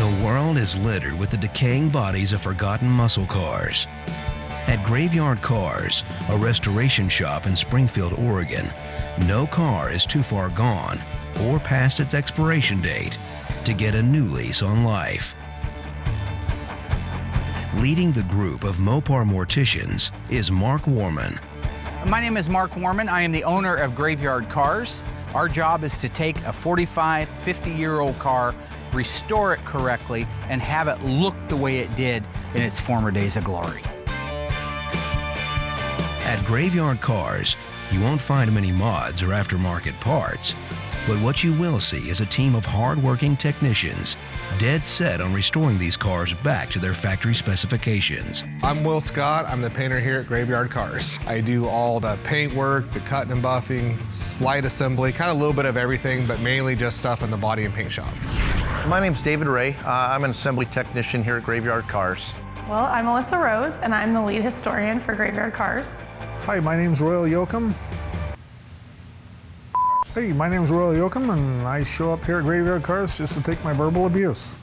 The world is littered with the decaying bodies of forgotten muscle cars. At Graveyard Carz, a restoration shop in Springfield, Oregon, no car is too far gone or past its expiration date to get a new lease on life. Leading the group of Mopar morticians is Mark Warman. My name is Mark Warman. I am the owner of Graveyard Carz. Our job is to take a 45, 50-year-old car, restore it correctly, and have it look the way it did in its former days of glory. At Graveyard Carz, you won't find many mods or aftermarket parts, but what you will see is a team of hard-working technicians dead set on restoring these cars back to their factory specifications. I'm Will Scott. I'm the painter here at Graveyard Carz. I do all the paint work, the cutting and buffing, slight assembly, kind of a little bit of everything, but mainly just stuff in the body and paint shop. My name's David Ray. I'm an assembly technician here at Graveyard Carz. Well, I'm Alyssa Rose, and I'm the lead historian for Graveyard Carz. Hi, my name's Royal Yoakum. Hey, my name's Royal Yoakum, and I show up here at Graveyard Carz just to take my verbal abuse.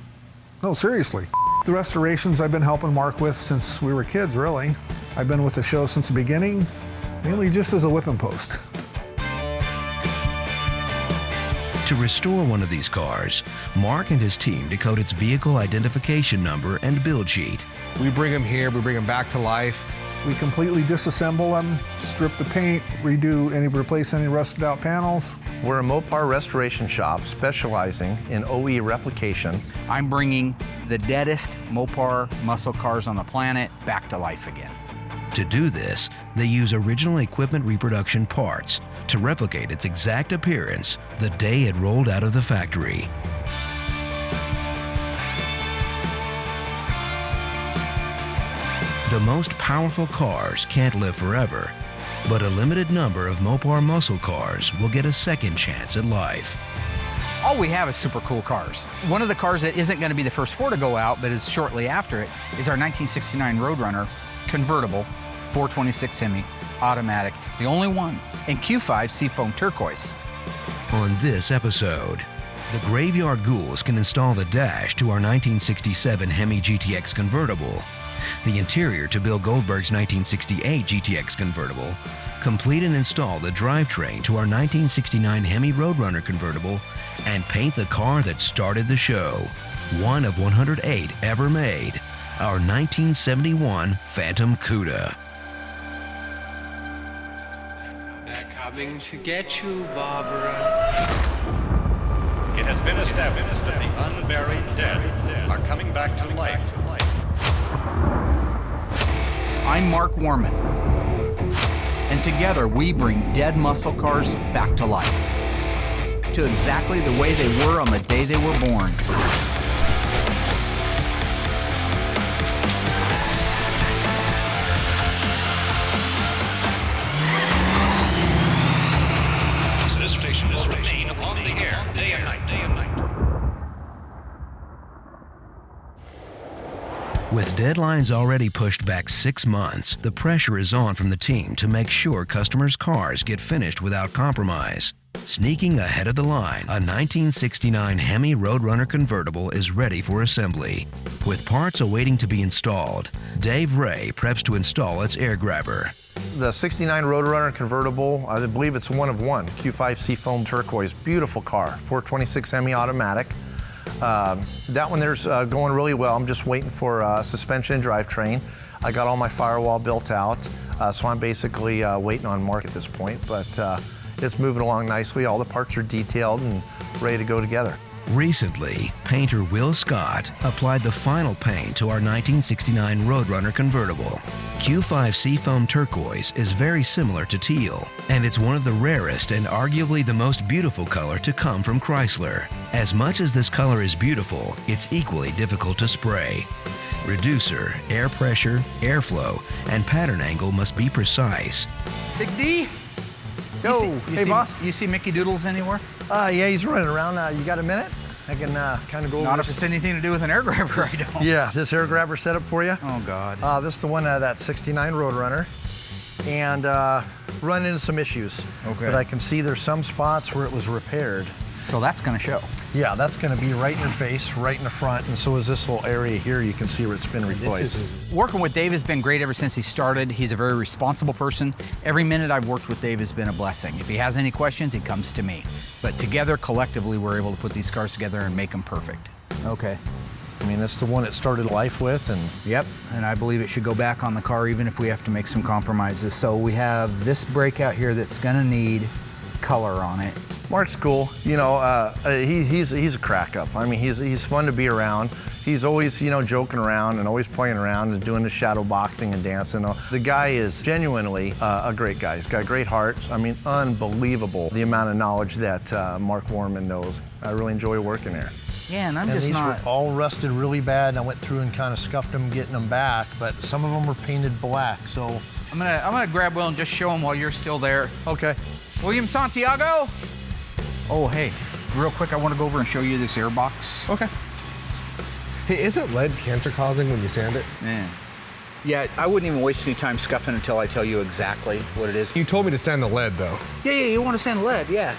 No, seriously. The restorations I've been helping Mark with since we were kids, really. I've been with the show since the beginning, mainly just as a whipping post. To restore one of these cars, Mark and his team decode its vehicle identification number and build sheet. We bring them here, we bring them back to life. We completely disassemble them, strip the paint, replace any rusted out panels. We're a Mopar restoration shop specializing in OE replication. I'm bringing the deadest Mopar muscle cars on the planet back to life again. To do this, they use original equipment reproduction parts to replicate its exact appearance the day it rolled out of the factory. The most powerful cars can't live forever, but a limited number of Mopar muscle cars will get a second chance at life. All we have is super cool cars. One of the cars that isn't going to be the first four to go out, but is shortly after it, is our 1969 Roadrunner convertible 426 Hemi automatic, the only one in Q5 Seafoam Turquoise. On this episode, the Graveyard Ghouls can install the dash to our 1967 Hemi GTX convertible, the interior to Bill Goldberg's 1968 GTX convertible, complete and install the drivetrain to our 1969 Hemi Roadrunner convertible, and paint the car that started the show, one of 108 ever made, our 1971 Phantom Cuda. They're coming to get you, Barbara. It has been established that the unburied dead are coming back to life. I'm Mark Warman, and together we bring dead muscle cars back to life, to exactly the way they were on the day they were born. This station will remain on the air day and night. With deadlines already pushed back 6 months, the pressure is on from the team to make sure customers' cars get finished without compromise. Sneaking ahead of the line, a 1969 Hemi Roadrunner convertible is ready for assembly. With parts awaiting to be installed, Dave Ray preps to install its air grabber. The 69 Roadrunner convertible, I believe it's one of one, Q5 Seafoam Turquoise, beautiful car, 426 Hemi automatic. That one there's going really well. I'm just waiting for suspension and drivetrain. I got all my firewall built out, so I'm basically waiting on Mark at this point, but it's moving along nicely. All the parts are detailed and ready to go together. Recently, painter Will Scott applied the final paint to our 1969 Roadrunner convertible. Q5 Seafoam Turquoise is very similar to teal, and it's one of the rarest and arguably the most beautiful color to come from Chrysler. As much as this color is beautiful, it's equally difficult to spray. Reducer, air pressure, airflow, and pattern angle must be precise. Big D? Hey, boss. You see Mickey Doodles anywhere? Yeah, he's running around. You got a minute? I can kind of go over Not if this. it's anything to do with an air grabber, I don't. Yeah, this air grabber setup for you. Oh, God. This is the one, that 69 Roadrunner. And run into some issues. Okay. But I can see there's some spots where it was repaired. So that's going to show. Yeah, that's gonna be right in your face, right in the front, and so is this little area here. You can see where it's been replaced. Working with Dave has been great ever since he started. He's a very responsible person. Every minute I've worked with Dave has been a blessing. If he has any questions, he comes to me. But together, collectively, we're able to put these cars together and make them perfect. Okay. I mean, that's the one it started life with, and Yep, and I believe it should go back on the car even if we have to make some compromises. So we have this breakout here that's gonna need color on it. Mark's cool. You know, he's a crack up. I mean, he's fun to be around. He's always, you know, joking around and always playing around and doing the shadow boxing and dancing. The guy is genuinely a great guy. He's got a great heart. I mean, unbelievable the amount of knowledge that Mark Warman knows. I really enjoy working there. Yeah, and These were all rusted really bad, and I went through and kind of scuffed them, getting them back, but some of them were painted black, so. I'm gonna grab Will and just show him while you're still there. Okay. William Santiago. Oh, hey, real quick, I want to go over and show you this air box. Okay. Hey, isn't lead cancer causing when you sand it? Yeah, I wouldn't even waste any time scuffing until I tell you exactly what it is. You told me to sand the lead though. Yeah, you want to sand lead, yeah.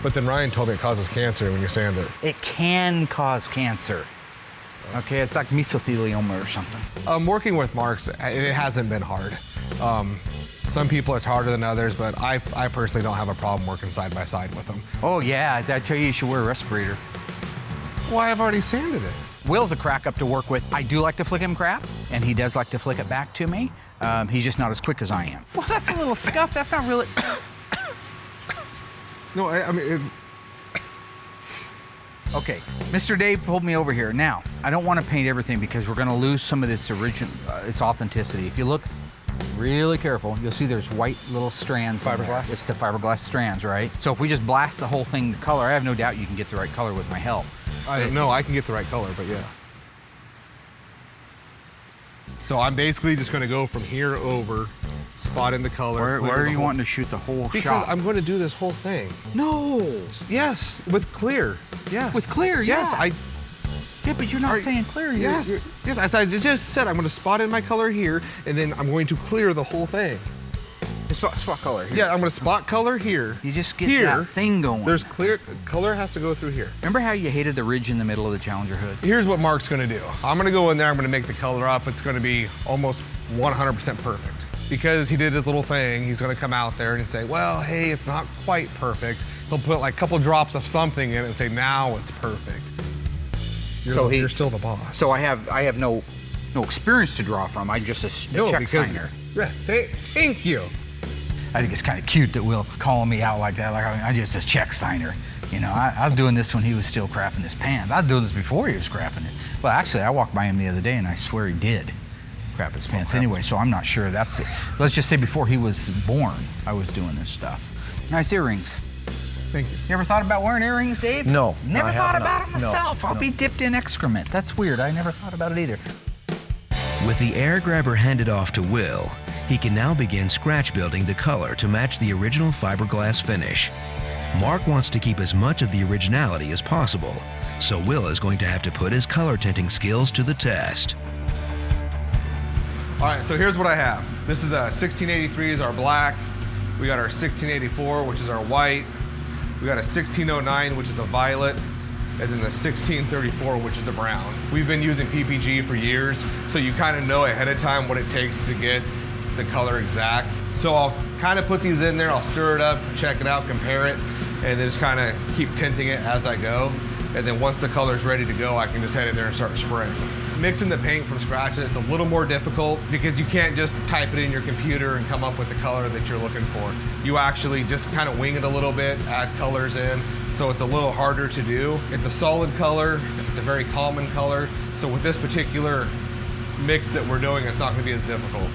But then Ryan told me it causes cancer when you sand it. It can cause cancer. Okay, it's like mesothelioma or something. Working with Mark's, it hasn't been hard. Some people it's harder than others, but I personally don't have a problem working side by side with them. Oh yeah, I tell you should wear a respirator. Well, I've already sanded it. Will's a crack up to work with. I do like to flick him crap, and he does like to flick it back to me. He's just not as quick as I am. Well, that's a little scuff. That's not really. No, I mean. Okay, Mr. Dave pulled me over here. Now, I don't want to paint everything because we're going to lose some of its its authenticity. If you look really careful, you'll see there's white little strands. Fiberglass? It's the fiberglass strands, right? So if we just blast the whole thing to color, I have no doubt you can get the right color with my help. I don't know, I can get the right color, but yeah. So I'm basically just going to go from here over, spot in the color. Where are you wanting to shoot the whole because shot? Because I'm going to do this whole thing. No. Yes, with clear. Yes. With clear, yes. Yeah. Yeah, but you're not saying clear. Yes. Yes, I just said I'm going to spot in my color here, and then I'm going to clear the whole thing. Spot color here. Yeah, I'm going to spot color here. You just get here, that thing going. There's clear, color has to go through here. Remember how you hated the ridge in the middle of the Challenger hood? Here's what Mark's going to do. I'm going to go in there, I'm going to make the color up. It's going to be almost 100% perfect. Because he did his little thing, he's going to come out there and say, well, hey, it's not quite perfect. He'll put like a couple drops of something in it and say, now it's perfect. You're still the boss. So I have no experience to draw from. I'm just a check signer. Yeah, thank you. I think it's kind of cute that Will calling me out like that. Like I'm just a check signer. You know, I was doing this when he was still crapping his pants. I was doing this before he was crapping it. Well, actually, I walked by him the other day and I swear he did crap his pants anyway. So I'm not sure that's it. Let's just say before he was born, I was doing this stuff. Nice earrings. Thank you. You ever thought about wearing earrings, Dave? No. Never thought about it myself. No, I'll be dipped in excrement. That's weird. I never thought about it either. With the air grabber handed off to Will, he can now begin scratch building the color to match the original fiberglass finish. Mark wants to keep as much of the originality as possible, so Will is going to have to put his color tinting skills to the test. All right, so here's what I have. This is a 1683 is our black. We got our 1684, which is our white. We got a 1609, which is a violet, and then the 1634, which is a brown. We've been using PPG for years, so you kind of know ahead of time what it takes to get the color exact. So I'll kind of put these in there, I'll stir it up, check it out, compare it, and then just kind of keep tinting it as I go. And then once the color's ready to go, I can just head in there and start spraying. Mixing the paint from scratch, it's a little more difficult because you can't just type it in your computer and come up with the color that you're looking for. You actually just kind of wing it a little bit, add colors in, so it's a little harder to do. It's a solid color, it's a very common color, so with this particular mix that we're doing, it's not going to be as difficult.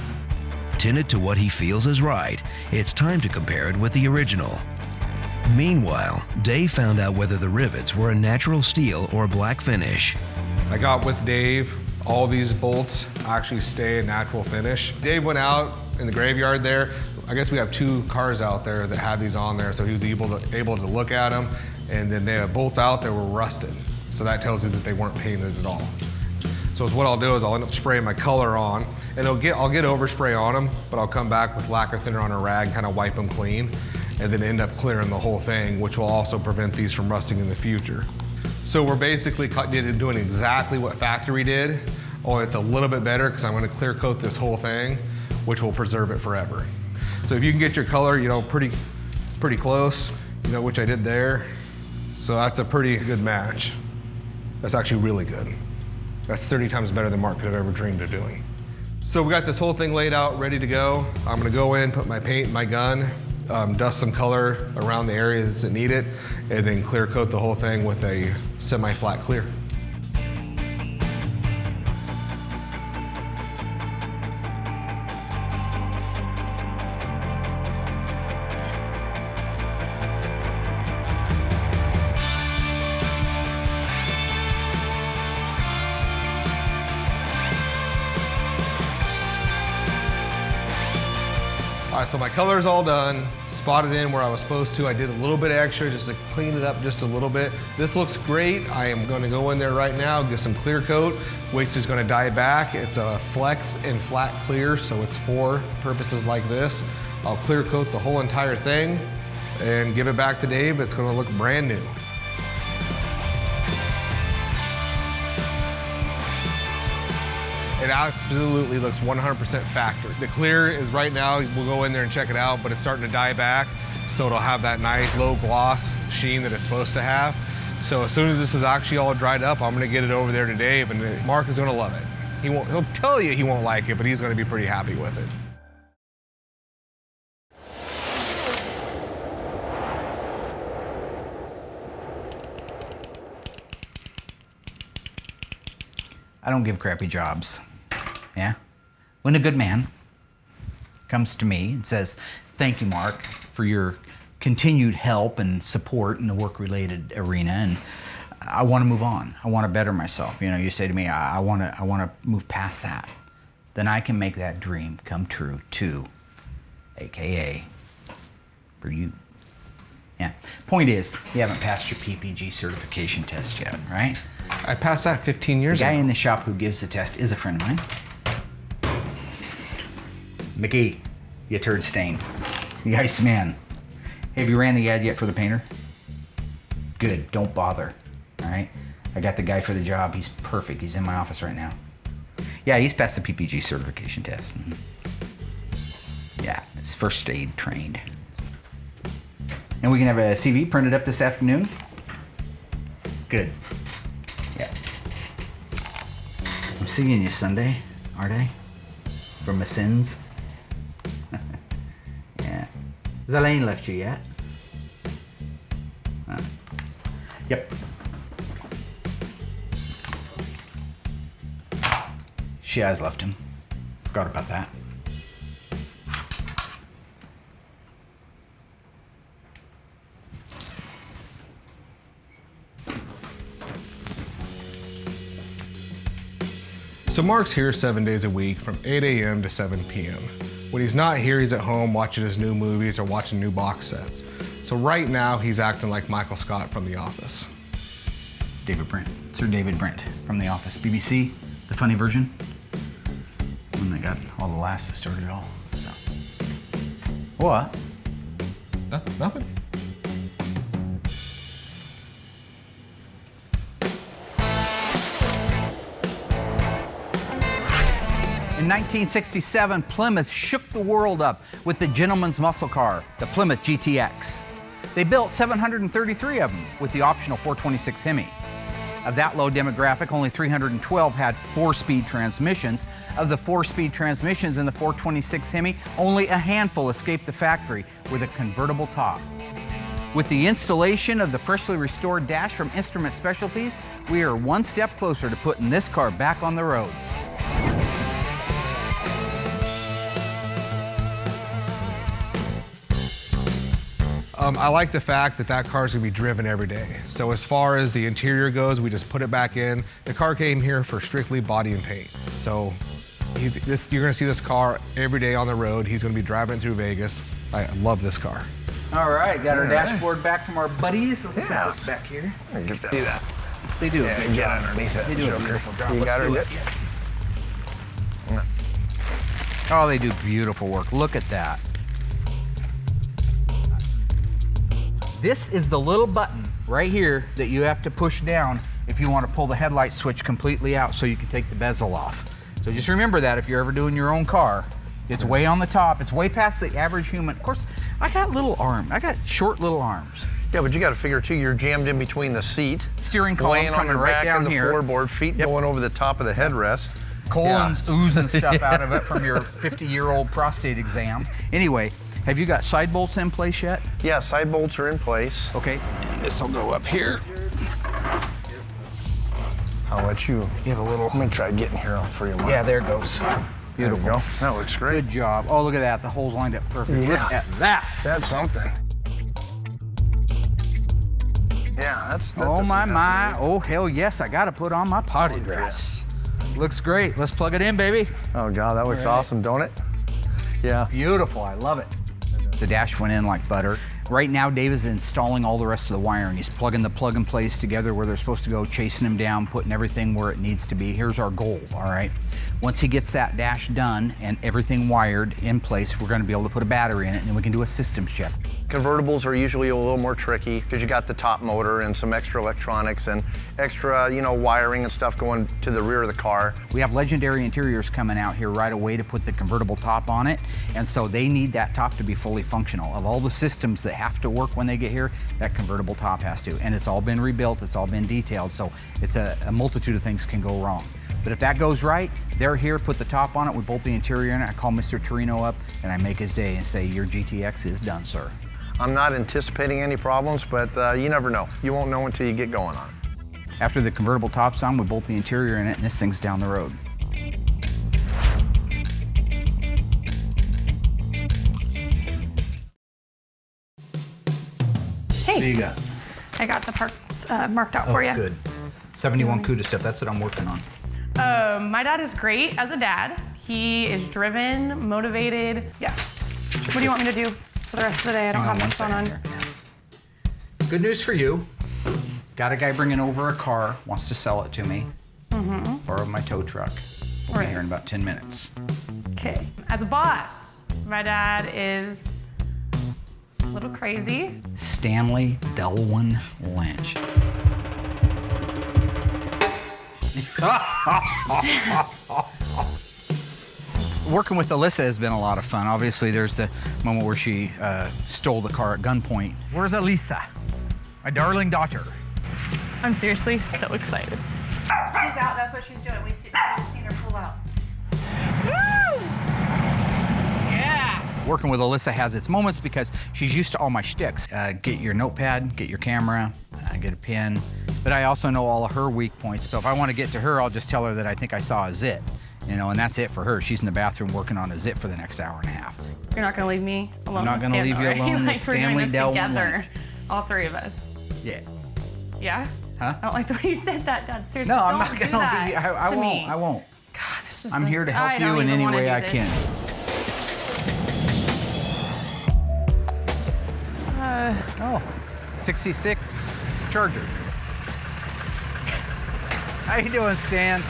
Tinted to what he feels is right, it's time to compare it with the original. Meanwhile, Dave found out whether the rivets were a natural steel or black finish. I got with Dave, all these bolts actually stay a natural finish. Dave went out in the graveyard there. I guess we have 2 cars out there that had these on there, so he was able to look at them, and then they have bolts out that were rusted. So that tells you that they weren't painted at all. So what I'll do is I'll end up spraying my color on, and I'll get overspray on them, but I'll come back with lacquer thinner on a rag, kind of wipe them clean, and then end up clearing the whole thing, which will also prevent these from rusting in the future. So we're basically doing exactly what factory did, only it's a little bit better because I'm going to clear coat this whole thing, which will preserve it forever. So if you can get your color, you know, pretty close, you know, which I did there. So that's a pretty good match. That's actually really good. That's 30 times better than Mark could have ever dreamed of doing. So we got this whole thing laid out, ready to go. I'm gonna go in, put my paint in my gun, dust some color around the areas that need it, and then clear coat the whole thing with a semi-flat clear. All right, so my color's all done, spotted in where I was supposed to. I did a little bit extra just to clean it up just a little bit. This looks great. I am gonna go in there right now, get some clear coat, which is gonna dye back. It's a flex and flat clear, so it's for purposes like this. I'll clear coat the whole entire thing and give it back to Dave. It's gonna look brand new. It absolutely looks 100% factory. The clear is right now, we'll go in there and check it out, but it's starting to dye back, so it'll have that nice low gloss sheen that it's supposed to have. So as soon as this is actually all dried up, I'm gonna get it over there to Dave, and Mark is gonna love it. He'll tell you he won't like it, but he's gonna be pretty happy with it. I don't give crappy jobs. Yeah? When a good man comes to me and says, thank you, Mark, for your continued help and support in the work-related arena, and I want to move on. I want to better myself. You know, you say to me, I want to move past that. Then I can make that dream come true too, AKA for you. Yeah. Point is, you haven't passed your PPG certification test yet, right? I passed that 15 years ago. The guy in the shop who gives the test is a friend of mine. Mickey, you turd stain. The Iceman. Have you ran the ad yet for the painter? Good, don't bother, all right? I got the guy for the job, he's perfect. He's in my office right now. Yeah, he's passed the PPG certification test. Yeah, it's first aid trained. And we can have a CV printed up this afternoon? Good. Yeah. I'm seeing you Sunday, aren't I? For my sins? Yeah. Has Elaine left you yet? Yep. She has left him. Forgot about that. So Mark's here 7 days a week from 8 a.m. to 7 p.m. When he's not here, he's at home watching his new movies or watching new box sets. So right now, he's acting like Michael Scott from The Office. David Brent, Sir David Brent from The Office. BBC, the funny version. And they got all the laughs that started it all, so. What? Nothing. In 1967, Plymouth shook the world up with the gentleman's muscle car, the Plymouth GTX. They built 733 of them with the optional 426 Hemi. Of that low demographic, only 312 had 4-speed transmissions. Of the 4-speed transmissions in the 426 Hemi, only a handful escaped the factory with a convertible top. With the installation of the freshly restored dash from Instrument Specialties, we are one step closer to putting this car back on the road. I like the fact that that car's gonna be driven every day. So as far as the interior goes, we just put it back in. The car came here for strictly body and paint. So you're gonna see this car every day on the road. He's gonna be driving it through Vegas. I love this car. All right, got our dashboard back from our buddies. Let's set this back here. Get that. Do that. They do a good job. Underneath it. They do a beautiful job. You got Let's do it. Oh, they do beautiful work. Look at that. This is the little button right here that you have to push down if you want to pull the headlight switch completely out so you can take the bezel off. So just remember that if you're ever doing your own car. It's way on the top. It's way past the average human. Of course, I got little arms. I got short little arms. Yeah, but you got to figure too, you're jammed in between the seat, Steering column weighing on coming your right back down of the here. floorboard, feet going over the top of the headrest. Colon's oozing stuff out of it from your 50-year-old prostate exam. Anyway, have you got side bolts in place yet? Yeah, side bolts are in place. Okay, and this will go up here. I'll let you. You have a little. I'm gonna try getting here for you. Mark. Yeah, there it goes. Beautiful. There we go. That looks great. Good job. Oh, look at that. The holes lined up perfect. Yeah. Look at that. That's something. Yeah, that's. Oh my. Oh hell yes! I got to put on my party dress. Looks great. Let's plug it in, baby. Oh God, that looks awesome, don't it? Yeah. Beautiful. I love it. The dash went in like butter. Right now, Dave is installing all the rest of the wiring. He's plugging the plug and plays together where they're supposed to go, chasing them down, putting everything where it needs to be. Here's our goal, all right? Once he gets that dash done and everything wired in place, we're gonna be able to put a battery in it and then we can do a systems check. Convertibles are usually a little more tricky because you got the top motor and some extra electronics and extra, wiring and stuff going to the rear of the car. We have Legendary Interiors coming out here right away to put the convertible top on it, and so they need that top to be fully functional. Of all the systems that have to work when they get here, that convertible top has to, and it's all been rebuilt, it's all been detailed, so it's a multitude of things can go wrong. But if that goes right, they're here, put the top on it, we bolt the interior in it, I call Mr. Torino up, and I make his day and say, your GTX is done, sir. I'm not anticipating any problems, but you never know. You won't know until you get going on it. After the convertible top's on, we bolt the interior in it, and this thing's down the road. Hey, What do you got? I got the parts marked out for you. Good. 71 Cuda stuff, that's what I'm working on. My dad is great as a dad. He is driven, motivated. Yeah. What do you want me to do for the rest of the day? I don't have much going on. Good news for you. Got a guy bringing over a car, wants to sell it to me. Borrow my tow truck. We'll be here in about 10 minutes. Okay. As a boss, my dad is a little crazy. Stanley Delwyn Lynch. Working with Allysa has been a lot of fun. Obviously, there's the moment where she stole the car at gunpoint. Where's Allysa? My darling daughter. I'm seriously so excited. She's out, that's what she's doing. We've seen her pull out. Woo! Yeah! Working with Allysa has its moments because she's used to all my shticks. Get your notepad, get your camera, get a pen. But I also know all of her weak points. So if I want to get to her, I'll just tell her that I think I saw a zit. And that's it for her. She's in the bathroom working on a zit for the next hour and a half. You're not gonna leave me alone. I'm not with gonna Stan, leave you though, right? alone with Like we're doing Stanley this Delwyn together, Lynch. all three of us. Yeah. Yeah? Huh? I don't like the way you said that, Dad. Seriously, No, I'm don't not do gonna that leave you. I to won't. me. I won't. God, this is I'm here to help I you don't in even any wanna way do I this. can. Oh, 66 Charger. How you doing, Stan?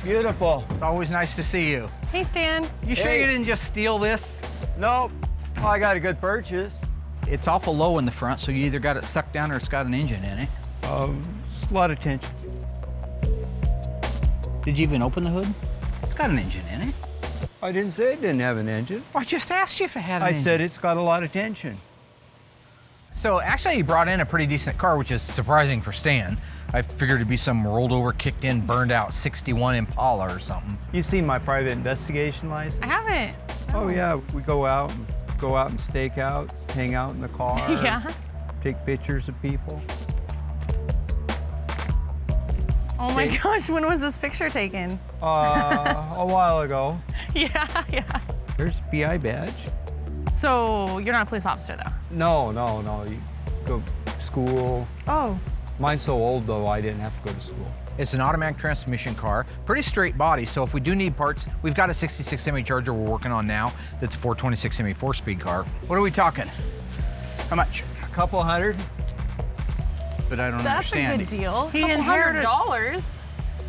Beautiful. It's always nice to see you. Hey, Stan. You sure Hey. you didn't just steal this? Nope. Oh, I got a good purchase. It's awful low in the front, so you either got it sucked down or it's got an engine in it. It's a lot of tension. Did you even open the hood? It's got an engine in it. I didn't say it didn't have an engine. Well, I just asked you if it had an I engine. said it's got a lot of tension. So actually, you brought in a pretty decent car, which is surprising for Stan. I figured it'd be some rolled over, kicked in, burned out 61 Impala or something. You've seen my private investigation license? I haven't. Oh yeah, we go out and stake out, hang out in the car. Yeah. Take pictures of people. Oh my gosh, when was this picture taken? A while ago. Yeah. Here's PI badge. So you're not a police officer, though? No. You go to school. Oh. Mine's so old though, I didn't have to go to school. It's an automatic transmission car, pretty straight body, so if we do need parts, we've got a 66 Hemi Charger we're working on now that's a 426 Hemi 4-speed car. What are we talking? How much? A couple hundred. But I don't That's understand. a good deal. He $200. inherited-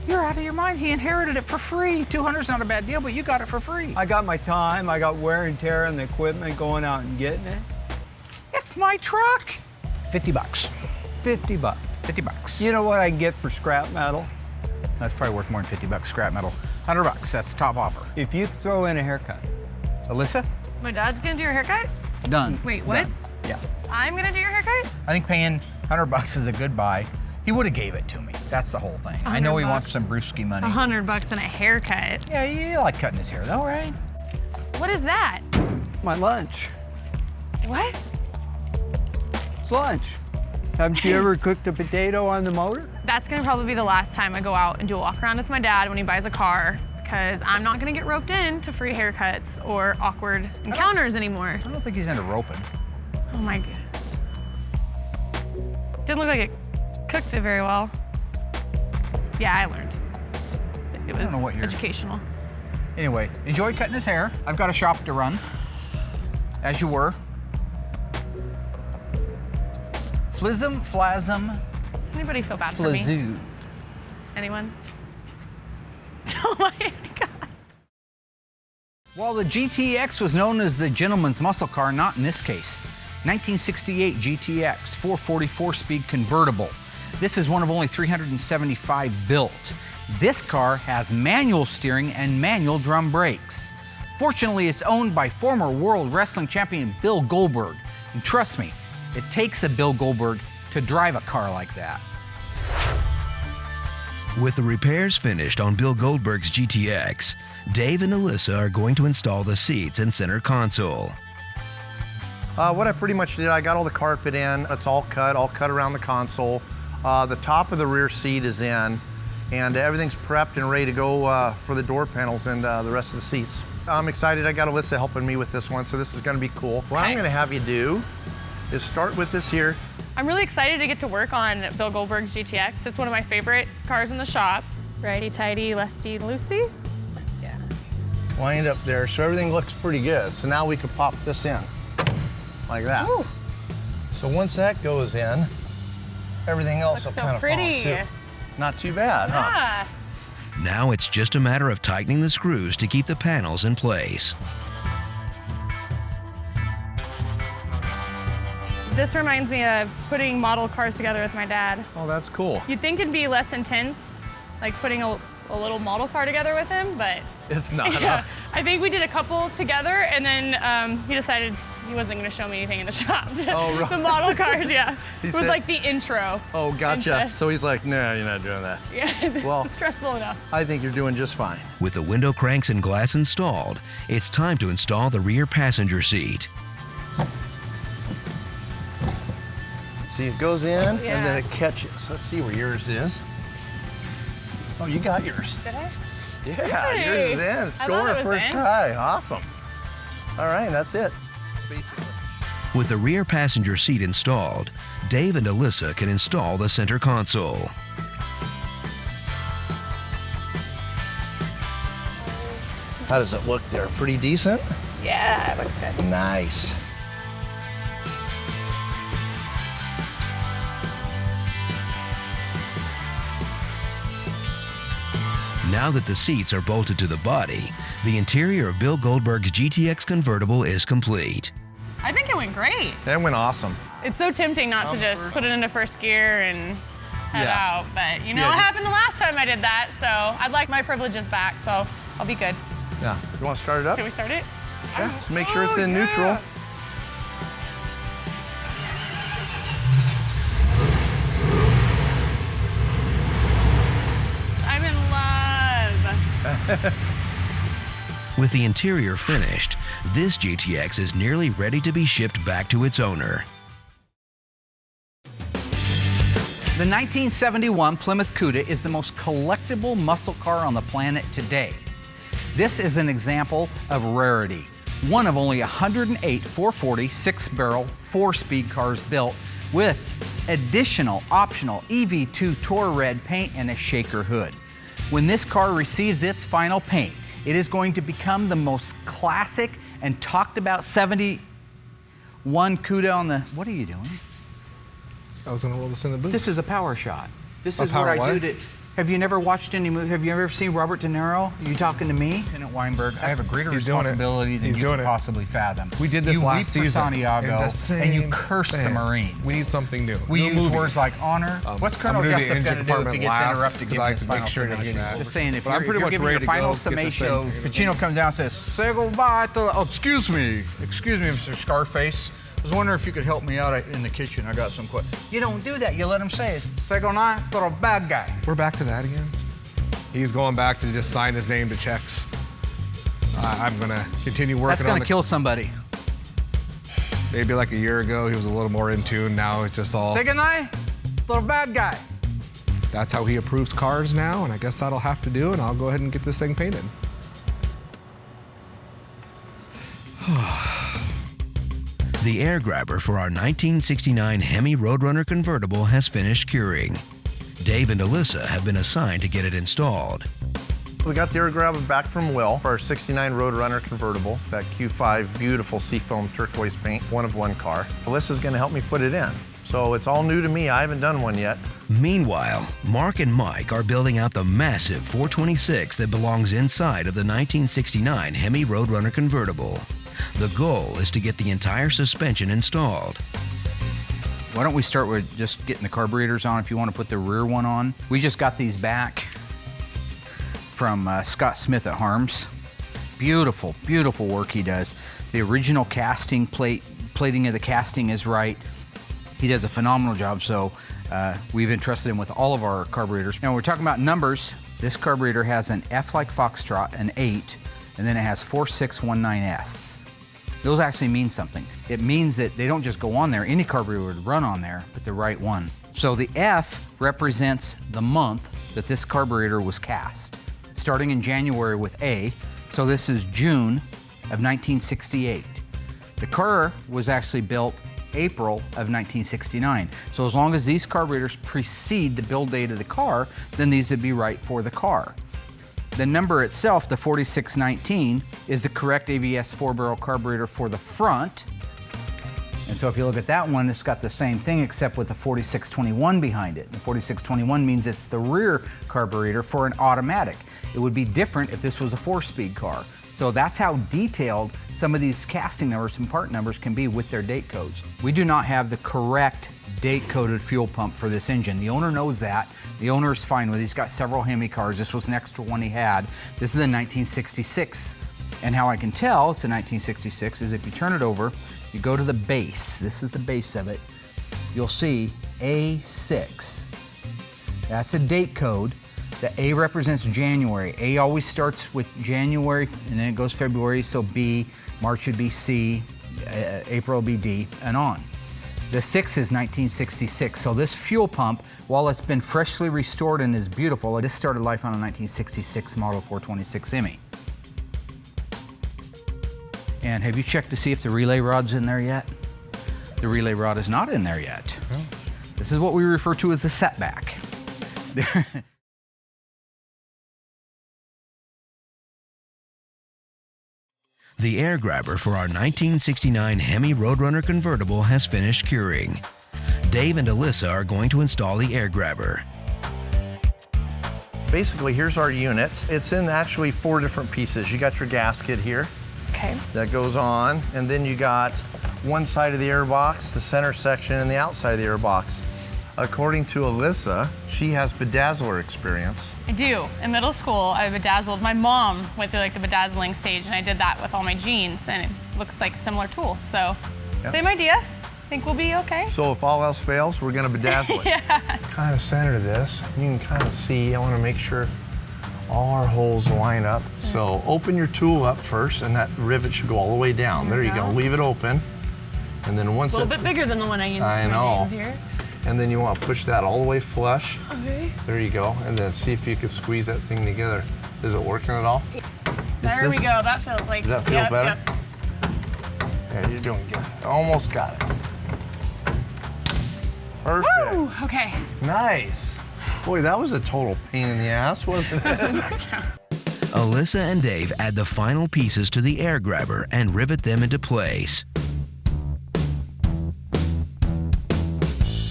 You're out of your mind. He inherited it for free. $200's not a bad deal, but you got it for free. I got my time, I got wear and tear on the equipment, going out and getting it. It's my truck. $50. 50 bucks. 50 bucks. You know what I can get for scrap metal? That's probably worth more than 50 bucks scrap metal. 100 bucks, that's the top offer. If you throw in a haircut. Alyssa? My dad's gonna do your haircut? Done. Wait, what? Done. Yeah. I'm gonna do your haircut? I think paying 100 bucks is a good buy. He would have gave it to me. That's the whole thing. I know he wants some brewski money. 100 bucks and a haircut. Yeah, you like cutting his hair though, right? What is that? My lunch. What? It's lunch. Haven't you ever cooked a potato on the motor? That's gonna probably be the last time I go out and do a walk around with my dad when he buys a car, because I'm not gonna get roped in to free haircuts or awkward encounters anymore. I don't think he's into roping. Oh my god. Didn't look like it cooked it very well. Yeah, I learned. It was know what you're- educational. Anyway, enjoyed cutting his hair. I've got a shop to run, as you were. Flism, flasm, Does anybody feel bad for me? flazoo. Anyone? Oh my god. While the GTX was known as the gentleman's muscle car, not in this case. 1968 GTX 444-speed convertible. This is one of only 375 built. This car has manual steering and manual drum brakes. Fortunately, it's owned by former World Wrestling Champion Bill Goldberg. And trust me, it takes a Bill Goldberg to drive a car like that. With the repairs finished on Bill Goldberg's GTX, Dave and Allysa are going to install the seats and center console. What I pretty much did, I got all the carpet in. It's all cut around the console. The top of the rear seat is in, and everything's prepped and ready to go for the door panels and the rest of the seats. I'm excited. I got Allysa helping me with this one, so this is going to be cool. What I'm going to have you do is start with this here. I'm really excited to get to work on Bill Goldberg's GTX. It's one of my favorite cars in the shop. Righty-tighty, lefty-loosey. Yeah. Wind up there, so everything looks pretty good. So now we can pop this in, like that. Ooh. So once that goes in, everything else Looks will so kind of follow pretty. suit. Not too bad, huh? Ah. Now it's just a matter of tightening the screws to keep the panels in place. This reminds me of putting model cars together with my dad. Oh, that's cool. You'd think it'd be less intense, like putting a little model car together with him, but It's not, yeah, huh? I think we did a couple together, and then he decided he wasn't going to show me anything in the shop. Oh, right. The model cars, yeah. He It was said- like the intro. Oh, gotcha. Into- So he's like, no, you're not doing that. Yeah, Well- it's stressful enough. I think you're doing just fine. With the window cranks and glass installed, it's time to install the rear passenger seat. See, it goes in and Yeah. then it catches. Let's see where yours is. Oh, you got yours. Did I? Yeah, Hey, yours is in. I thought Score it was first in. try. Awesome. All right, that's it. With the rear passenger seat installed, Dave and Allysa can install the center console. How does it look there? Pretty decent? Yeah, it looks good. Nice. Now that the seats are bolted to the body, the interior of Bill Goldberg's GTX convertible is complete. I think it went great. That went awesome. It's so tempting not to just put it into first gear and head Yeah. out, but you know Yeah, what just- happened the last time I did that, so I'd like my privileges back, so I'll be good. Yeah. You want to start it up? Can we start it? Yeah. Just make sure it's Oh, in yeah. neutral. I'm in love. With the interior finished, this GTX is nearly ready to be shipped back to its owner. The 1971 Plymouth Cuda is the most collectible muscle car on the planet today. This is an example of rarity. One of only 108 440 6-barrel 4-speed cars built with additional optional EV2 Tour Red paint and a shaker hood. When this car receives its final paint, it is going to become the most classic and talked about 71 Cuda on the, what are you doing? I was gonna roll this in the booth. This is a power shot. This A is what power I what? do Have you never watched any movie? Have you ever seen Robert De Niro? Are you talking to me? Lieutenant Weinberg, I have a greater responsibility than you can possibly fathom. We did this last season. You leave for Santiago and you curse the Marines. We need something new. We use words like honor. What's Colonel Jessup going to do if he gets interrupted? Because I have to make sure that Just saying, if you're giving your final summation, Pacino comes down and says, say goodbye to, oh, excuse me, Mr. Scarface. I was wondering if you could help me out in the kitchen. I got some questions. You don't do that. You let him say it. Say goodnight to a bad guy. We're back to that again. He's going back to just sign his name to checks. I'm going to continue working on That's going to kill somebody. Maybe like a year ago, he was a little more in tune. Now it's just all... Say goodnight, little bad guy. That's how he approves cars now, and I guess that'll have to do, and I'll go ahead and get this thing painted. The air grabber for our 1969 Hemi Roadrunner convertible has finished curing. Dave and Allysa have been assigned to get it installed. We got the air grabber back from Will for our 69 Roadrunner convertible, that Q5 beautiful seafoam turquoise paint, one-of-one car. Alyssa's gonna help me put it in. So it's all new to me, I haven't done one yet. Meanwhile, Mark and Mike are building out the massive 426 that belongs inside of the 1969 Hemi Roadrunner convertible. The goal is to get the entire suspension installed. Why don't we start with just getting the carburetors on if you want to put the rear one on. We just got these back from Scott Smith at Harms. Beautiful, beautiful work he does. The original casting plating of the casting is right. He does a phenomenal job, so we've entrusted him with all of our carburetors. Now we're talking about numbers. This carburetor has an F like Foxtrot, an 8, and then it has 4619S. Those actually mean something. It means that they don't just go on there. Any carburetor would run on there, but the right one. So the F represents the month that this carburetor was cast, starting in January with A. So this is June of 1968. The car was actually built April of 1969. So as long as these carburetors precede the build date of the car, then these would be right for the car. The number itself, the 4619, is the correct AVS 4-barrel carburetor for the front. And so if you look at that one, it's got the same thing except with the 4621 behind it. The 4621 means it's the rear carburetor for an automatic. It would be different if this was a 4-speed car. So that's how detailed some of these casting numbers and part numbers can be with their date codes. We do not have the correct date-coded fuel pump for this engine. The owner knows that. The owner is fine with it. He's got several Hemi cars. This was an extra one he had. This is a 1966. And how I can tell it's a 1966 is if you turn it over, you go to the base. This is the base of it. You'll see A6. That's a date code. The A represents January. A always starts with January and then it goes February, so B, March would be C, April will be D, and on. The 6 is 1966, so this fuel pump, while it's been freshly restored and is beautiful, this started life on a 1966 model 426 Hemi. And have you checked to see if the relay rod's in there yet? The relay rod is not in there yet. Oh. This is what we refer to as the setback. The air grabber for our 1969 Hemi Roadrunner convertible has finished curing. Dave and Allysa are going to install the air grabber. Basically, here's our unit. It's in actually 4 different pieces. You got your gasket here. Okay. That goes on, and then you got one side of the air box, the center section, and the outside of the air box. According to Allysa, she has bedazzler experience. I do. In middle school, I bedazzled. My mom went through like the bedazzling stage, and I did that with all my jeans, and it looks like a similar tool. So, yep. Same idea. Think we'll be okay. So if all else fails, we're gonna bedazzle it. Yeah. Kind of center this. You can kind of see, I wanna make sure all our holes line up. So open your tool up first, and that rivet should go all the way down. There you go. Leave it open. And then once a little bit bigger than the one I used. I know. Here. And then you want to push that all the way flush. Okay. There you go. And then see if you can squeeze that thing together. Is it working at all? There we go. That feels like. Does that feel better? Yep. Yeah, you're doing good. Almost got it. Perfect. Woo! Okay. Nice. Boy, that was a total pain in the ass, wasn't it? Allysa and Dave add the final pieces to the air grabber and rivet them into place.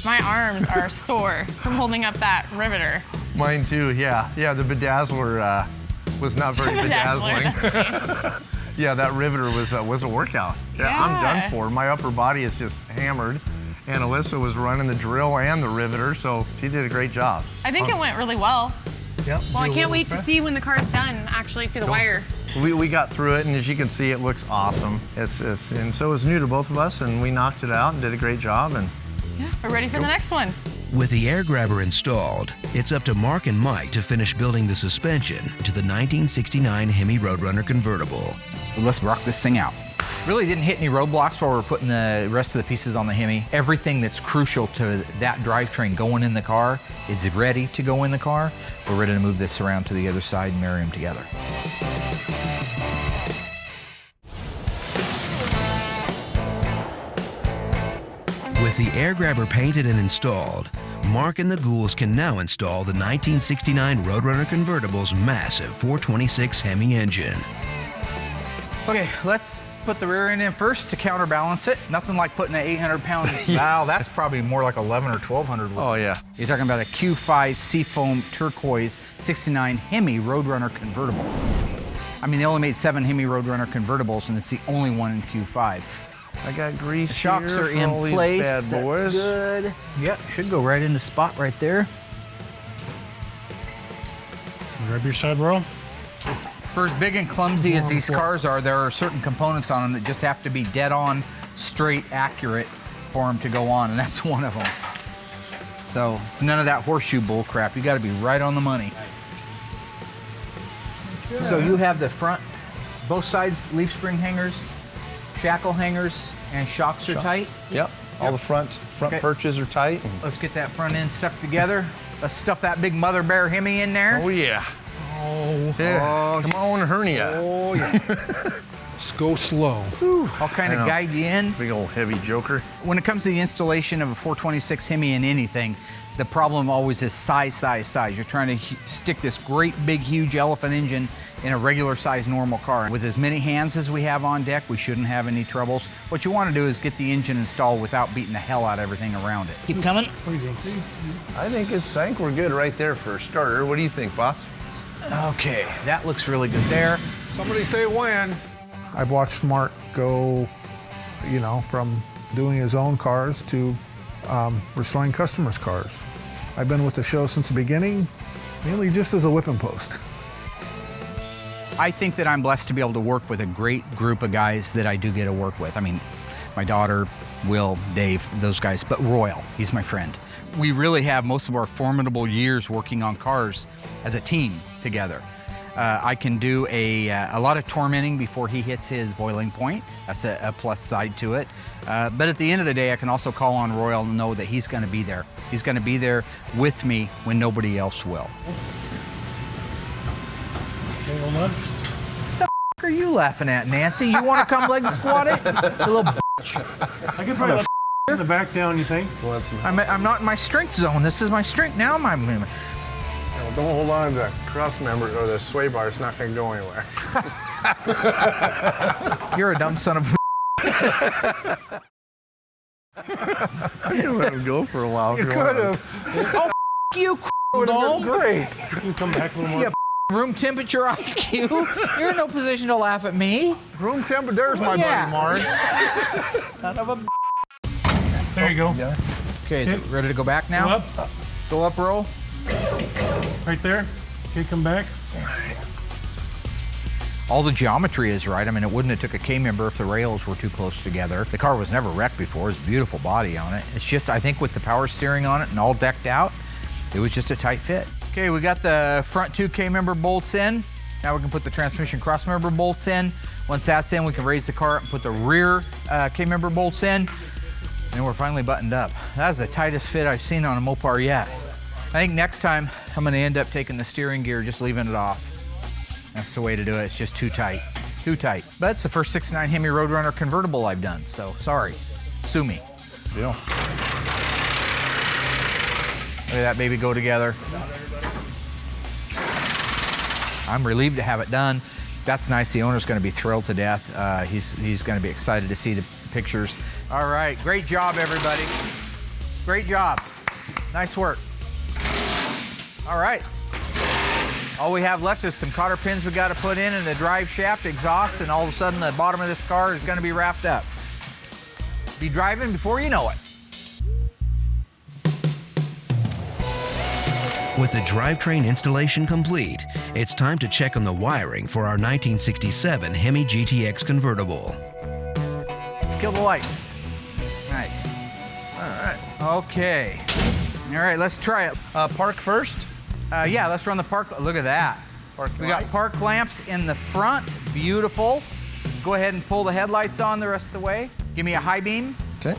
My arms are sore from holding up that riveter. Mine too, yeah. Yeah, the bedazzler was not very bedazzling. Yeah, that riveter was a workout. Yeah, I'm done for. My upper body is just hammered. And Allysa was running the drill and the riveter, so she did a great job. I think it went really well. Yep. Well, I can't wait to see when the car is done, actually see the wire. We got through it, and as you can see, it looks awesome. And so it was new to both of us, and we knocked it out and did a great job. And yeah, we're ready for the next one. With the air grabber installed, it's up to Mark and Mike to finish building the suspension to the 1969 Hemi Roadrunner convertible. Let's rock this thing out. Really didn't hit any roadblocks while we're putting the rest of the pieces on the Hemi. Everything that's crucial to that drivetrain going in the car is ready to go in the car. We're ready to move this around to the other side and marry them together. With the air grabber painted and installed, Mark and the Ghouls can now install the 1969 Roadrunner convertible's massive 426 Hemi engine. Okay, let's put the rear end in first to counterbalance it. Nothing like putting an 800-pound valve. That's probably more like 11 or 1200. oh yeah. You're talking about a Q5 Seafoam Turquoise 69 Hemi Roadrunner convertible. I mean, they only made 7 Hemi Roadrunner convertibles, and it's the only one in Q5. I got grease. The shocks here are for in all these place. Bad boys. That's good. Yep, should go right into spot right there. Grab your side roll. For as big and clumsy as these cars are, there are certain components on them that just have to be dead on, straight, accurate for them to go on, and that's one of them. So it's none of that horseshoe bull crap. You got to be right on the money. Okay. So you have the front, both sides leaf spring hangers, shackle hangers, and shocks are tight? Yep. All the front perches are tight. Let's get that front end stuck together. Let's stuff that big mother bear Hemi in there. Oh yeah. Oh, yeah. Come on, hernia. Oh yeah. Let's go slow. Whew. I'll kind of guide you in. Big old heavy joker. When it comes to the installation of a 426 Hemi in anything, the problem always is size. You're trying to stick this great big huge elephant engine in a regular size normal car. With as many hands as we have on deck, we shouldn't have any troubles. What you want to do is get the engine installed without beating the hell out of everything around it. Keep coming. I think we're good right there for a starter. What do you think, boss? Okay, that looks really good there. Somebody say when. I've watched Mark go, you know, from doing his own cars to restoring customers' cars. I've been with the show since the beginning, mainly just as a whipping post. I think that I'm blessed to be able to work with a great group of guys that I do get to work with. I mean, my daughter, Will, Dave, those guys, but Royal, he's my friend. We really have most of our formidable years working on cars as a team together. I can do a lot of tormenting before he hits his boiling point. That's a plus side to it. But at the end of the day, I can also call on Royal and know that he's going to be there. He's going to be there with me when nobody else will. Okay, hold on. What the are you laughing at, Nancy? You want to come leg squat it? You little bitch. I could probably let the back down, you think? I'm not in my strength zone. This is my strength now. Don't hold on to the cross member or the sway bar. It's not going to go anywhere. You're a dumb son of a. I could have let him go for a while. You could have. Oh, you, dome. Great. You can come back a little more. Yeah, room temperature IQ. You're in no position to laugh at me. Room temperature. There's my buddy Mark. Son of a. There you go. Yeah. Okay, is it ready to go back now? Go up. Go up, roll. Right there. Okay, come back. All the geometry is right. I mean, it wouldn't have took a K-member if the rails were too close together. The car was never wrecked before. It's a beautiful body on it. It's just, I think with the power steering on it and all decked out, it was just a tight fit. Okay, we got the front 2 K-member bolts in. Now we can put the transmission cross-member bolts in. Once that's in, we can raise the car up and put the rear K-member bolts in. And we're finally buttoned up. That's the tightest fit I've seen on a Mopar yet. I think next time I'm gonna end up taking the steering gear, just leaving it off. That's the way to do it. It's just too tight. Too tight. But it's the first 69 Hemi Roadrunner convertible I've done, so sorry. Sue me. Deal. Look at that baby go together. I'm relieved to have it done. That's nice. The owner's going to be thrilled to death. He's going to be excited to see the pictures. All right, great job, everybody. Great job. Nice work. All right. All we have left is some cotter pins we got to put in and the drive shaft, exhaust, and all of a sudden the bottom of this car is going to be wrapped up. Be driving before you know it. With the drivetrain installation complete, it's time to check on the wiring for our 1967 Hemi GTX convertible. Let's kill the lights. Nice. All right. Okay. All right, let's try it. Park first? Yeah, let's run the park. Look at that. We got park lamps in the front. Beautiful. Go ahead and pull the headlights on the rest of the way. Give me a high beam. Okay.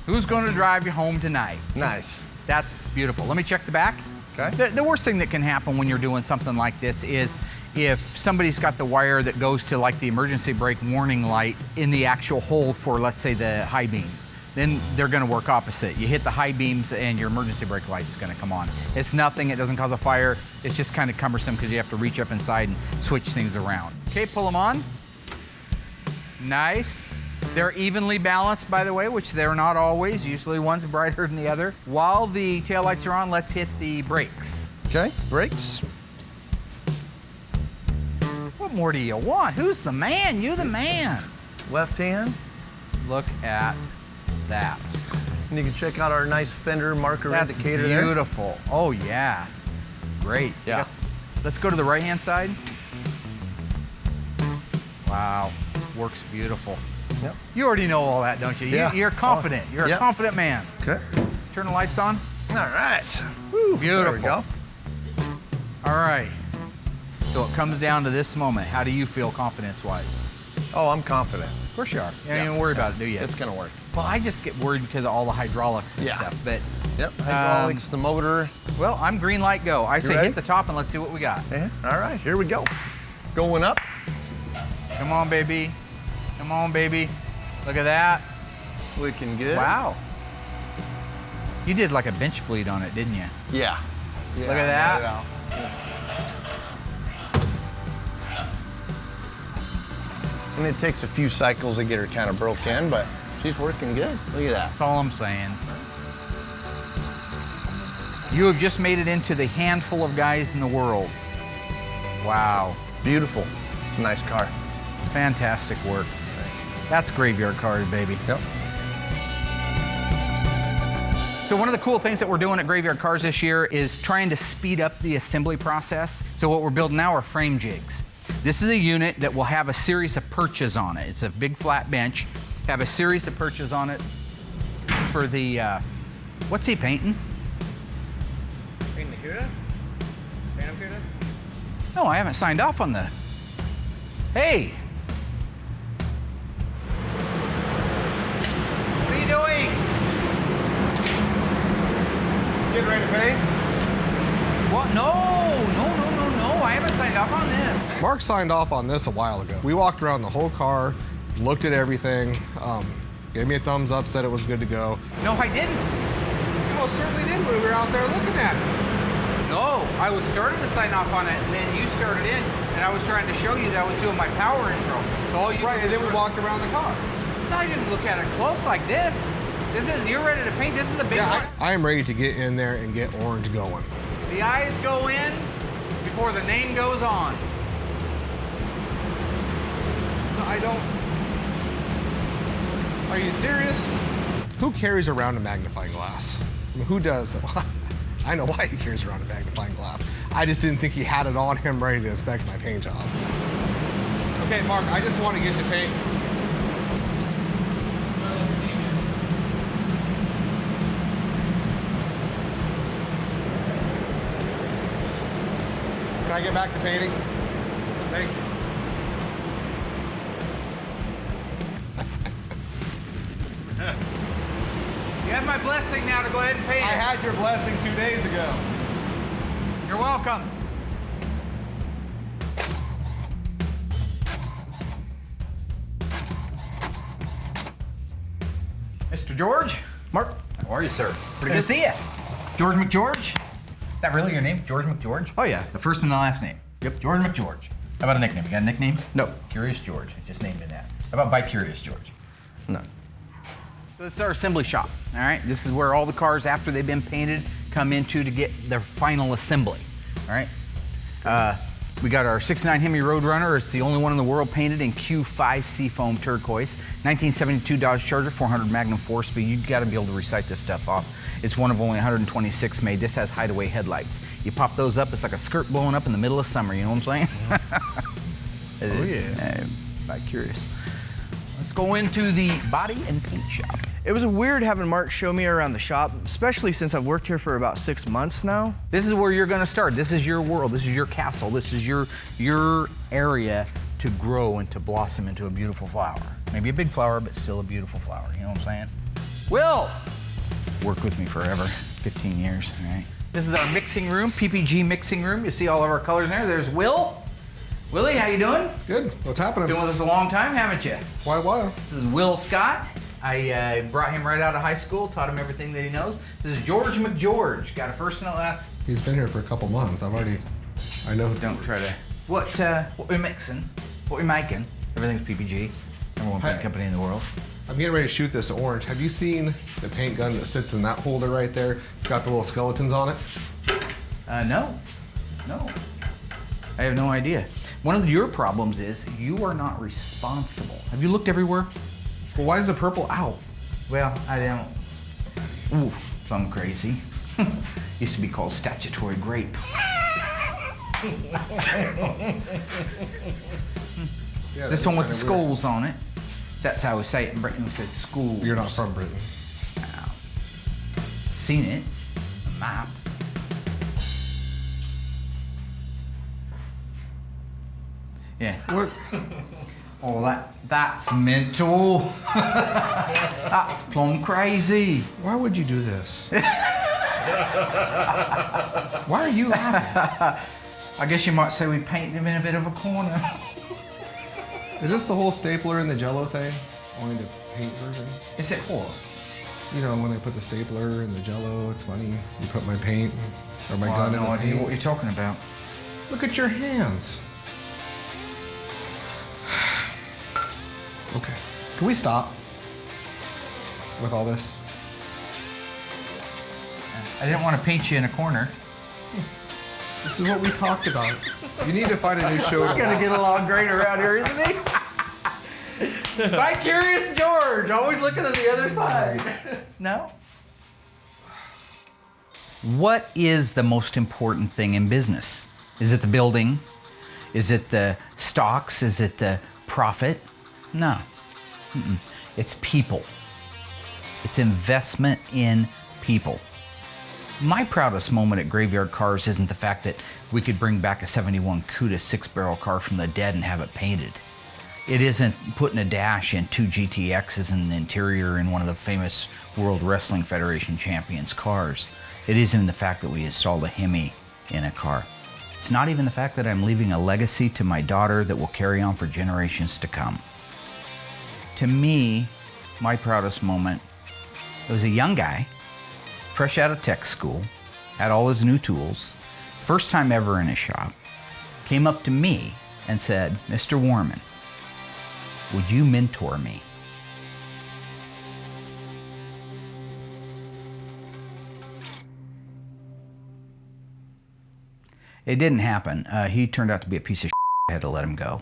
Who's going to drive you home tonight? Nice. That's beautiful. Let me check the back. Okay. The worst thing that can happen when you're doing something like this is if somebody's got the wire that goes to like the emergency brake warning light in the actual hole for, let's say, the high beam, then they're going to work opposite. You hit the high beams and your emergency brake light is going to come on. It's nothing. It doesn't cause a fire. It's just kind of cumbersome because you have to reach up inside and switch things around. Okay, pull them on. Nice. They're evenly balanced, by the way, which they're not always. Usually one's brighter than the other. While the taillights are on, let's hit the brakes. Okay, brakes. What more do you want? Who's the man? You the man. Left hand. Look at that. And you can check out our nice fender marker indicator there. Beautiful. Oh, yeah. Great. Yeah. Let's go to the right-hand side. Wow. Works beautiful. Yep. You already know all that, don't you? Yeah. You're confident. You're a confident man. Okay. Turn the lights on. All right. Woo, beautiful. There we go. All right. So it comes down to this moment. How do you feel confidence-wise? Oh, I'm confident. Of course you are. You don't even worry about it, do you? It's going to work. Well, I just get worried because of all the hydraulics and stuff. But yep, hydraulics, the motor. Well, I'm green light go. I say ready? hit the top and let's see what we got. Yeah. All right, here we go. Going up. Come on, baby. Come on, baby. Look at that. Looking good. Wow. You did like a bench bleed on it, didn't you? Yeah. Look at that. And it takes a few cycles to get her kind of broke in, but she's working good. Look at that. That's all I'm saying. You have just made it into the handful of guys in the world. Wow. Beautiful. It's a nice car. Fantastic work. That's Graveyard Carz, baby. Yep. So one of the cool things that we're doing at Graveyard Carz this year is trying to speed up the assembly process. So what we're building now are frame jigs. This is a unit that will have a series of perches on it. It's a big flat bench. Have a series of perches on it for the, what's he painting? Painting the Cuda? Phantom Cuda? No, I haven't signed off on the, hey! What are you doing? Getting ready to paint? What? No. I haven't signed off on this. Mark signed off on this a while ago. We walked around the whole car, looked at everything, gave me a thumbs up, said it was good to go. No, I didn't. You most certainly did when we were out there looking at it. No, I was starting to sign off on it, and then you started in, and I was trying to show you that I was doing my power intro. So all you right, and then we walked around the car. No, I didn't look at it close like this. You're ready to paint. This is the big one. I am ready to get in there and get orange going. The eyes go in before the name goes on. No, I don't. Are you serious? Who carries around a magnifying glass? I mean, who does? I know why he carries around a magnifying glass. I just didn't think he had it on him ready to inspect my paint job. Okay, Mark, I just want to get to paint. Can I get back to painting? Thank you. You have my blessing now to go ahead and paint it. I had your blessing 2 days ago. You're welcome. Mr. George? Mark. How are you, sir? Pretty good to see you. George McGeorge? Is that really your name, George McGeorge? Oh, yeah. The first and the last name? Yep. George McGeorge. How about a nickname? You got a nickname? No. Curious George. I just named it that. How about Bi-Curious George? No. So this is our assembly shop, all right? This is where all the cars, after they've been painted, come into to get their final assembly, all right? We got our 69 Hemi Roadrunner. It's the only one in the world painted in Q5 Seafoam turquoise. 1972 Dodge Charger, 400 Magnum 4-speed. You've got to be able to recite this stuff off. It's one of only 126 made. This has hideaway headlights. You pop those up, it's like a skirt blowing up in the middle of summer, you know what I'm saying? Oh yeah. I'm curious. Let's go into the body and paint shop. It was weird having Mark show me around the shop, especially since I've worked here for about 6 months now. This is where you're gonna start. This is your world. This is your castle. This is your area to grow and to blossom into a beautiful flower. Maybe a big flower, but still a beautiful flower. You know what I'm saying? Will! Worked with me forever, 15 years, all right? This is our mixing room, PPG mixing room. You see all of our colors in there. There's Will. Willie, how you doing? Good. What's happening? Been with us a long time, haven't you? Why a while? This is Will Scott. I brought him right out of high school, taught him everything that he knows. This is George McGeorge. Got a first and a last. He's been here for a couple months. I know. Don't try to. What we're mixing, what we're making. Everything's PPG. Number one paint company in the world. I'm getting ready to shoot this orange. Have you seen the paint gun that sits in that holder right there? It's got the little skeletons on it. No. I have no idea. One of your problems is you are not responsible. Have you looked everywhere? Well, why is the purple out? Well, I don't. Ooh, plum crazy. Used to be called statutory grape. Yeah, this one with the kinda skulls on it. That's how we say it in Britain. We say schools. You're not from Britain. No. Seen it. A map. Yeah. What? Oh, that's mental. That's plumb crazy. Why would you do this? Why are you laughing? I guess you might say we painted him in a bit of a corner. Is this the whole stapler and the Jello thing? Only the paint version? Is it what? You know, when I put the stapler and the Jello, it's funny. You put my paint or my gun in the I have no idea paint. what you're talking about. Look at your hands. Okay. Can we stop with all this? I didn't want to paint you in a corner. This is what we talked about. You need to find a new show. He's gonna get along great around here, isn't he? By Curious George, always looking at the other side. No? What is the most important thing in business? Is it the building? Is it the stocks? Is it the profit? No. It's people. It's investment in people. My proudest moment at Graveyard Carz isn't the fact that we could bring back a 71 Cuda 6-barrel car from the dead and have it painted. It isn't putting a dash in 2 GTXs in the interior in one of the famous World Wrestling Federation champions' cars. It isn't the fact that we installed a Hemi in a car. It's not even the fact that I'm leaving a legacy to my daughter that will carry on for generations to come. To me, my proudest moment, it was a young guy, fresh out of tech school, had all his new tools, first time ever in a shop, came up to me and said, "Mr. Warman, would you mentor me?" It didn't happen. He turned out to be a piece of shit. I had to let him go.